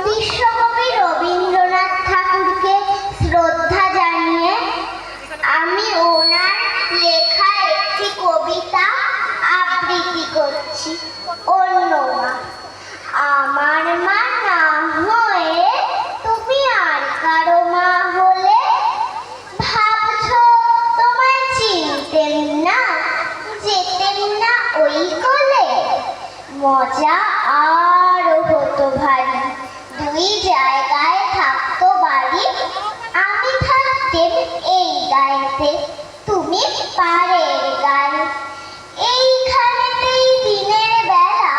বিশ্বকবি রবীন্দ্রনাথ ঠাকুরকে শ্রদ্ধা জানিয়ে আমি ওনার লেখা একটি কবিতা আবৃত্তি করছি। অন্য মা। আমার মা না হয়ে তুমি আর কারো মা হলে, ভাবছো তোমায় চিনতেন না, যেতেন না ওই কোলে। মজা আরো হতো ভারী, দুই জায়গায় থাকতো বাড়ি। আমি থাকতেন এই গায়েতে, তুমি পাড়ের গায়ে। এইখানেতেই দিনের বেলা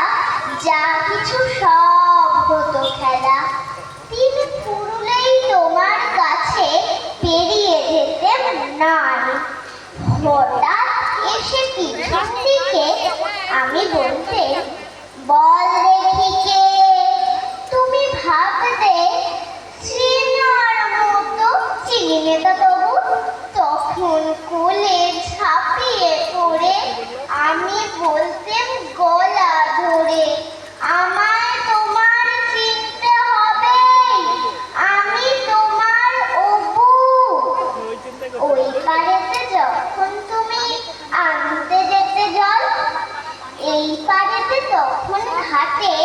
যা কিছু সব হতো খেলা। দিন ফুরুলেই তোমার কাছে পেরিয়ে যেতেন না আমি। হঠাৎ এসে পিছন দিকে আমি বলতেন, বল দেখি কে। তুমি ভাবতে চেনার মতো চিনে তো তবু। তখন কোলে ঝাঁপিয়ে পড়ে আমি বলতেন গলা ধরে, আমায় তোমার চিনতে হবে, আমি তোমার অবু। ওই পাড়েতে যখন তুমি আনতে যেতে জল, এই পাড়েতে তখন ঘাটে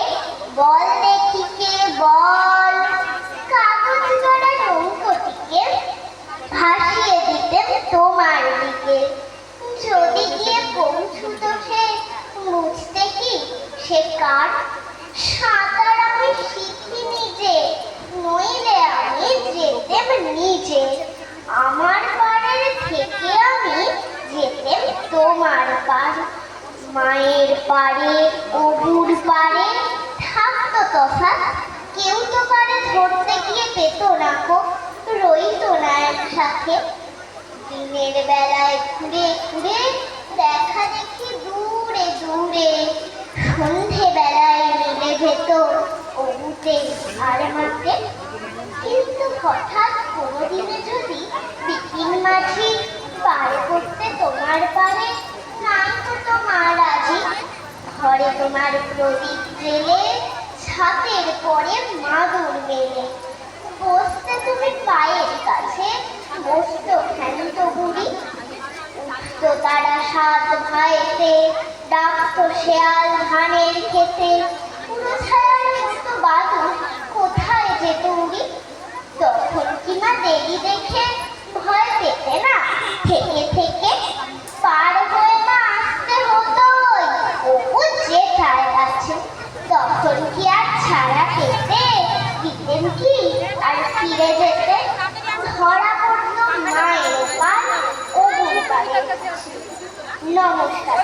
বল দেখি কে বল। কাগজ গড়া নৌকোটিকে ভাসিয়ে দিতেন তোমার দিকে। যদি গিয়ে পৌঁছুতো সে বুঝতে কি সে কার। সাঁতার আমি শিখিনি যে, নইলে আমি যেতেম নিজে। আমার পাড়ের থেকে আমি যেতেম তোমার পার। মায়ের পাড়ে অবুর পাড়ে থাকতো তফাৎ, কেউ তো পারে ধরতে গিয়ে পেত না কো, রইতো না একসাথে। দিনের বেলায় ঘুরে ঘুরে দেখা দেখি দূরে দূরে, সন্ধে বেলায় মিলে যেত অবুতে আর মাকে। কিন্তু হঠাৎ কোনোদিনে যদি বিপিন মাঝি পার করতে তোমার পারে, নাই তো তোমার রাজি। ঘরে তোমার প্রদীপ জেলে, ছাতের পরে মাদুর মেলে। বসতে তুমি পায়ের কাছে, বসতো ক্ষান্ত বুড়ি। উঠতো তারা সাত ভাইতে, ডাকতো শেয়াল ধানের খেতে। পুরো ছায়ার মতো বাদুর কোথায় যেত উড়ি। তখন কিনা দেরি দেখে ভয় পেতে না, থেকে থেকে পার হয়ে মা আসতে হতোই অপু যেথায় আছে। তখন কি আর ছাড়া পেতে, দিতেন কি আর ফিরে যেতে। ধরা পড়লো মায়ের পার অবুর পারে। নমস্কার।